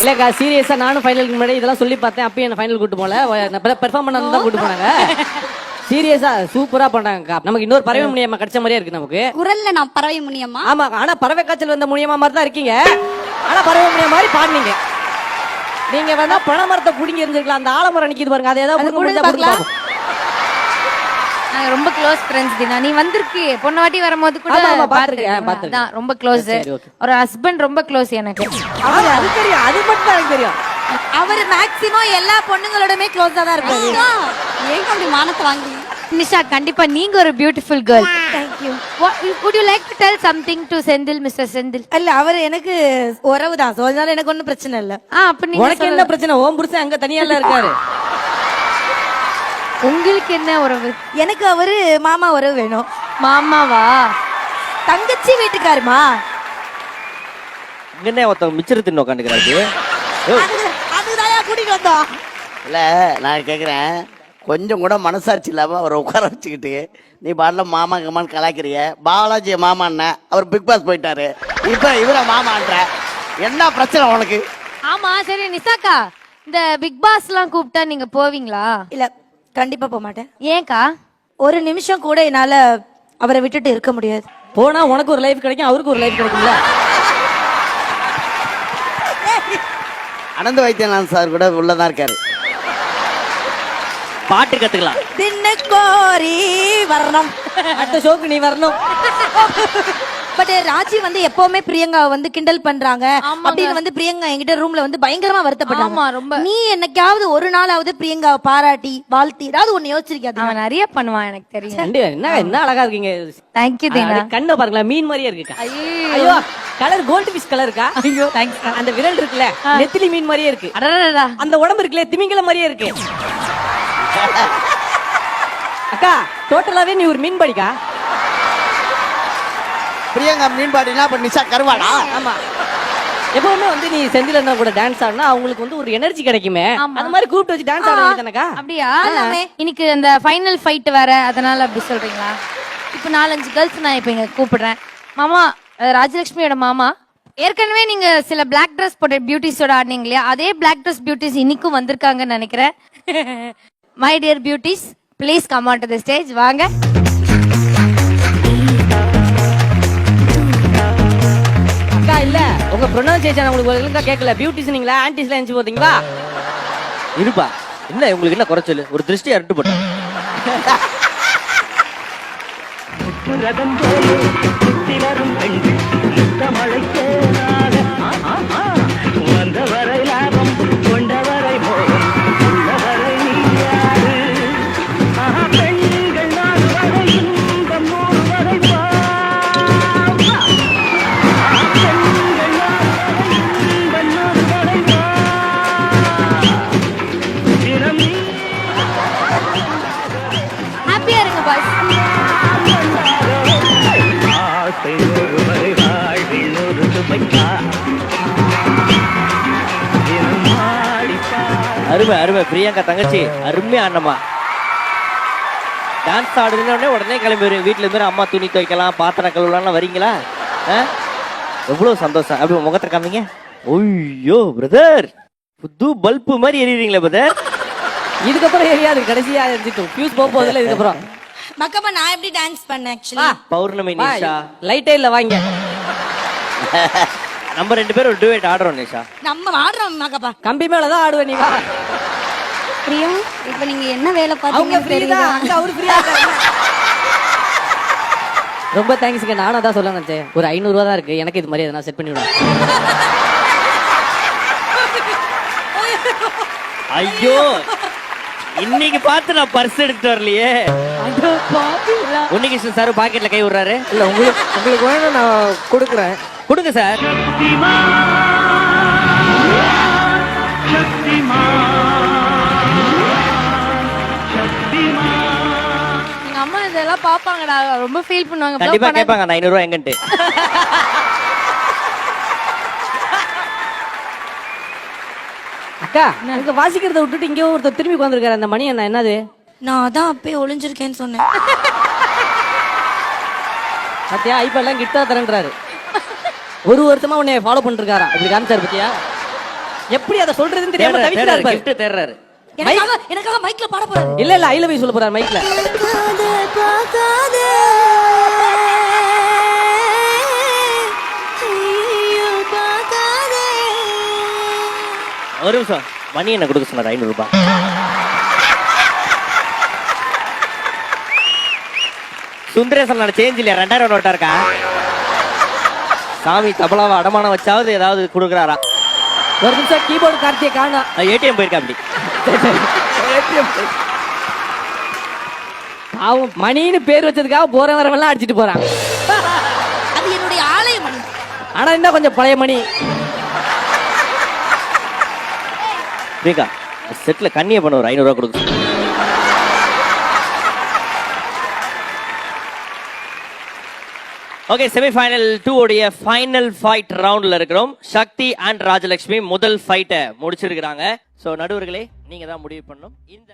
இல்லக்கா சீரியஸா நானும் ஃபைனலுக்கு முன்னாடி இதெல்லாம் சொல்லி பார்த்தேன். அப்பயும் என்ன ஃபைனல் கூட்டு போல. நான் பெர்ஃபார்ம் பண்ண தான் கூட்டு போனாங்க. சீரியஸா சூப்பரா பண்றாங்கக்கா. நமக்கு இன்னொரு பறவை முனியம்மா கிடைச்ச மாதிரியே இருக்கு நமக்கு. குரல்ல நான் பறவை முனியம்மா. ஆமா, ஆனா பறவை காய்ச்சல் வந்த முனியம்மா மாதிரி தான் இருக்கீங்க. ஆனா பறவை முனியம் மாதிரி பாடுனீங்க. நீங்க வேணா பனைமரத்தை புடிங்கி இருந்திருக்கலாம். அந்த ஆலமரம் நிக்குது பாருங்க, அதை ஏதாவது புடிங்க பார்க்கலாம். நாங்க ரொம்ப க்ளோஸ் ஃப்ரெண்ட்ஸ் தினா. நீ வந்திருக்கே போன வாட்டி வரும்போது கூட பாத்துருக்கேன். ரொம்ப க்ளோஸ். ஒரு ஹஸ்பண்ட் ரொம்ப க்ளோஸ் எனக்கு. அது தெரியும், அது மட்டும் தான் எனக்கு தெரியும். அவர் மேக்ஸிமம் எல்லா பொண்ணுங்களோடமே க்ளோஸா தான் இருப்பாரு. ஏங்க அப்படி மானத்தை வாங்குறீங்க? நிஷா, கண்டிப்பா நீங்க ஒரு beautiful girl. Thank you. Would you like to tell something to Senthil, mister Senthil? இல்ல, அவர் எனக்கு உறவு தான். சோ அதனால எனக்கு ஒண்ணும் பிரச்சனை இல்ல. அப்ப நீங்க உனக்கு என்ன பிரச்சனை? ஓம் புருஷன் அங்க தனியால இருக்காரு. உங்களுக்கு என்ன உறவு? எனக்கு அவரு மாமா உறவு வேணும். மாமாவா? தங்கச்சி வீட்டுக்காருமா. இங்கன்னே ஒருத்தவங்க மிச்சர் தின்னு உட்காந்துக்கிறாரு. அதுதான் கூட்டிட்டு வந்தோம். இல்ல நான் கேக்குறேன், கொஞ்சம் கூட மனசாட்சி இல்லாம அவரை உட்கார வச்சுக்கிட்டு நீ பாடல மாமா கம்மான்னு கலாய்க்கிறிய. பாலாஜி மாமான்ன அவர் பிக் பாஸ் போயிட்டாரு, இப்ப இவர மாமான்ற. என்ன பிரச்சனை உனக்கு? ஆமா சரி நிஷாக்கா, இந்த பிக் பாஸ் எல்லாம் கூப்பிட்டா நீங்க போவீங்களா? இல்ல, கண்டிப்பா போக மாட்டேன். ஏன்க்கா? ஒரு நிமிஷம் கூட என்னால அவரை விட்டுட்டு இருக்க முடியாது. போனா உனக்கு ஒரு லைஃப் கிடைக்கும், அவருக்கு ஒரு லைஃப் கிடைக்கும்ல. அனந்த வைத்தியநாதன் சார் கூட உள்ளதான் இருக்காரு. பாட்டு கத்துக்கலாம். தின்னக்கோரி வரணும். அடுத்த ஷோக்கு நீ வரணும். பட் ராஜி வந்து எப்பவுமே பிரியங்காவை வந்து கிண்டல் பண்றாங்க அப்படின்னு வந்து பிரியங்கா என்கிட்ட ரூம்ல வந்து பயங்கரமா வருத்தப்பட்டாங்க. ரொம்ப. நீ என்னைக்காவது ஒரு நாளாவது பிரியங்காவை பாராட்டி வாழ்த்தி ஏதாவது ஒண்ணு யோசிச்சிருக்கியா? அவன் நிறைய பண்ணுவான், எனக்கு தெரியும். கண்டிப்பா. என்ன அழகா இருக்கீங்க. தேங்க்யூ தினா. கண்ணை பாருங்களா, மீன் மாதிரியே இருக்குக்கா. ஐயோ, கலர் கோல்டு ஃபிஷ் கலர் இருக்கா. ஐயோ தேங்க்ஸ். அந்த விரல் இருக்குல்ல, நெத்திலி மீன் மாதிரியே இருக்கு. அடடடா. அந்த உடம்பு இருக்குல்ல, திமிங்கல மாதிரியே இருக்கு. அக்கா டோட்டலாவே நீ ஒரு மீன் படிக்கா. பிரியங்கா மீன் பாடினா அப்ப நிஷா கருவாடா? ஆமா, எப்பவுமே வந்து நீ செந்தில் அண்ணா கூட டான்ஸ் ஆடினா அவங்களுக்கு வந்து ஒரு எனர்ஜி கிடைக்குமே. அந்த மாதிரி கூப்பிட்டு வச்சு டான்ஸ் ஆடுறதுனக்கா. அப்படியா? இன்னைக்கு அந்த ஃபைனல் ஃபைட் வேற, அதனால அப்படி சொல்றீங்களா? இப்போ 4-5 கேர்ள்ஸ் நான் இப்போ இங்க கூப்பிடுறேன். மாமா, ராஜலட்சுமியோட மாமா, ஏற்கனவே நீங்க சில பிளாக் ட்ரெஸ் போட்ட பியூட்டிஸோட ஆடினீங்க இல்லையா? அதே பிளாக் ட்ரெஸ் பியூட்டிஸ் இன்னைக்கும் வந்திருக்காங்கன்னு நினைக்கிறேன். My dear beauties, please come on to the stage. வாங்க. அக்கா இல்ல, உங்க ப்ரொனன்சியேஷன் உங்களுக்கு ஒழுங்கா கேட்கல. பியூட்டிஷனிங்களா ஆன்டிஸ்ல எஞ்சி போதீங்களா? இருப்பா, என்ன உங்களுக்கு என்ன குறைச்சல்? ஒரு திருஷ்டி அருட்டு போட்டேன். ஹாப்பியா இருங்க பாய்ஸ். அருமை அருமை. பிரியங்கா தங்கச்சி அருமையா ஆடணுமா. டான்ஸ் ஆடுதுன்னு உடனே கிளம்பி வரும். வீட்டுல இருந்து அம்மா துணி துவைக்கலாம், பாத்திரம் கழுவலாம் வரீங்களா? எவ்வளவு சந்தோஷம். அப்படி முகத்தை காமிங்க. ஐயோ பிரதர், புது பல்பு மாதிரி எரியுறீங்களே பிரதர். இதுக்கப்புறம் எரியாது, கடைசியா எரிஞ்சிட்டோம். ஃபியூஸ் போக போதில்ல இதுக்கப்புறம். மக்கமா நான் எப்படி டான்ஸ் பண்ணேன் ஆக்சுவலி? பௌர்ணமி நிஷா லைட்டே இல்ல வாங்க. நம்ம 2 பேரும் ஒரு டுவேட் ஆடுறோம் நிஷா. நம்ம ஆடுறோம் மக்கப்பா. கம்பி மேலதான் ஆடுவேன். நீ வா. பிரியா, இப்ப நீங்க என்ன வேலை அவங்க பாத்தீங்கன்னு ஃப்ரீ தெரியுதா? தான், அங்க அவரு ஃப்ரீயா இருக்காங்க. ரொம்ப தேங்க்ஸ்ங்க. நானும் அதான் சொல்ல நினைச்சேன். ஒரு 500 ரூபா தான் இருக்கு, எனக்கு இது மாதிரி எதனா செட் பண்ணி விடுங்க. ஐயோ, இன்னைக்கு பார்த்து நான் பர்ஸ் எடுத்துட்டு வரலையே. உன்னிகிருஷ்ணன் சார் பாக்கெட்ல கை விடுறாரு. இல்ல உங்களுக்கு வேணும், நான் கொடுக்குறேன். கொடுங்க சார். எங்க அம்மா இதெல்லாம் பாப்பாங்கடா, ரொம்ப ஃபீல் பண்ணுவாங்க. கண்டிப்பா கேட்பாங்க அந்த 500 ரூபாய் எங்கன்ட்டு. அக்கா, அங்க வாசிக்கிறத விட்டுட்டு இங்கே ஒருத்தர் திரும்பி உட்காந்துருக்காரு. அந்த மணி என்ன என்னது? நான் அதான் அப்பயே ஒளிஞ்சிருக்கேன்னு சொன்னேன். சத்தியா ஐபேட்லாம் கிட்ட தரேன்றாரு. ஒரு வருஷமா உன்னை ஃபாலோ பண்ணிருக்காரா, இப்படி காமிச்சாரு பத்தியா? எப்படி அதை சொல்றதுன்னு தெரியாம தவிக்கிறாரு பாரு. கிஃப்ட் தேடுறாரு. எனக்காக மைக்ல பாட போறாரு. இல்ல ஐ லவ் யூ சொல்ல போறாரு மைக்ல. ஒரு நிமிஷம், மணி என்ன கொடுக்க சொன்னார் 500 ரூபாய். சுந்தரேசன் சேஞ்ச் இல்லையா, 2000 நோட்டா இருக்கா? சாமி தபலாவை அடமானம் வச்சாவது ஏதாவது கொடுக்குறாரா? ஒரு நிமிஷம், கீபோர்டு கார்த்தியை காணோம். ஏடிஎம் போயிருக்கா அப்படி. பாவம் மணின்னு பேர் வச்சதுக்காக போற வரவெல்லாம் அடிச்சிட்டு போறான். அது என்னுடைய ஆலய மணி. ஆனா இன்னும் கொஞ்சம் பழைய மணி. ரேகா செட்ல கண்ணிய பண்ண ஒரு 500 ரூபாய் கொடுக்க. ஓகே, செமிஃபைனல் 2 உடைய ஃபைனல் ஃபைட் ரவுண்ட்ல இருக்கிறோம். சக்தி அண்ட் ராஜலட்சுமி முதல் ஃபைட்டை முடிச்சிருக்காங்க. சோ நடுவர்களே, நீங்க தான் முடிவு பண்ணணும். இந்த